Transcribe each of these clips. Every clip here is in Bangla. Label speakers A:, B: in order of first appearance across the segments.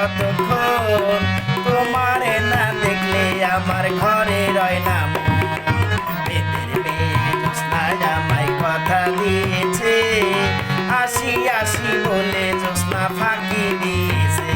A: কতক্ষণ, তোমারে না দেখলে আমার ঘরে রয় না মন। বেদের মেয়ে জ্যোৎস্নায় আমায় কথা দিয়েছে, আসি আসি বলে জ্যোৎস্না ফাঁকি দিয়েছে।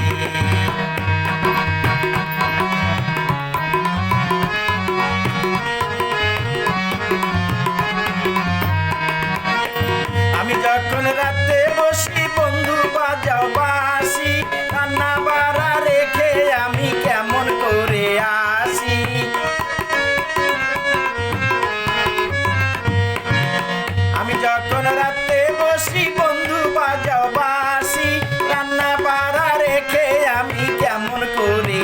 A: আমি যখন রাতে বসি বন্ধু বাজাও বাঁশি, রান্না বাড়া রেখে আমি কেমন করে আসি। আমি যখন রাতে বসি বন্ধু বাজাও বাঁশি, রান্না বাড়া রেখে আমি কেমন করে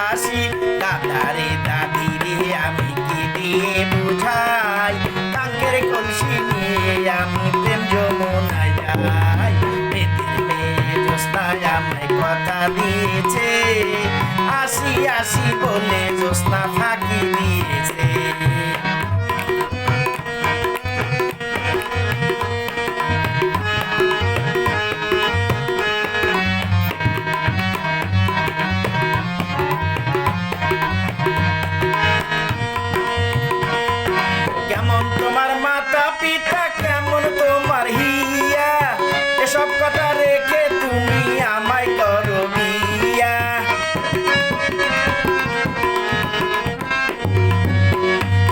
A: আসি। দাদারে দাদিরে আমি কি দিয়ে বুঝাই, কাঙ্কের কলসি নিয়ে আমি প্রেম যমুনায় যাই। বেদের মেয়ে জ্যোৎস্নায় আমায় কথা দিয়েছে, আসি আসি বলে জ্যোৎস্না ফাঁকি দিয়েছে। কেমন তোমার মাতা পিতা, কেমন তোমার হিয়া, এসব কথা রেখে তুমি আমায় করো বিয়া।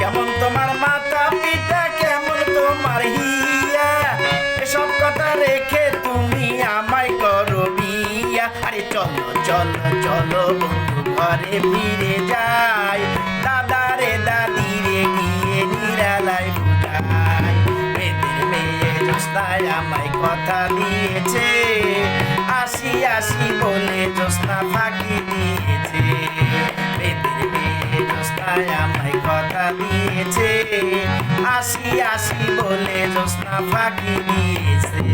A: কেমন তোমার মাতা পিতা, কেমন তোমার হিয়া, এসব কথা রেখে তুমি আমায় করো বিয়া। আরে চলো চলো চলো বন্ধু ঘরে ফিরে যাই, দাদারে দাদিরে গিয়ে নিরালায় বুঝাই। বেদের মেয়ে জ্যোৎস্নায় আমায় কথা দিয়েছে, আসি আসি বলে জ্যোৎস্না ফাঁকি দিয়েছে। বেদের মেয়ে জ্যোৎস্নায় আমায় কথা দিয়েছে, আসি আসি বলে জ্যোৎস্না ফাঁকি দিয়েছে।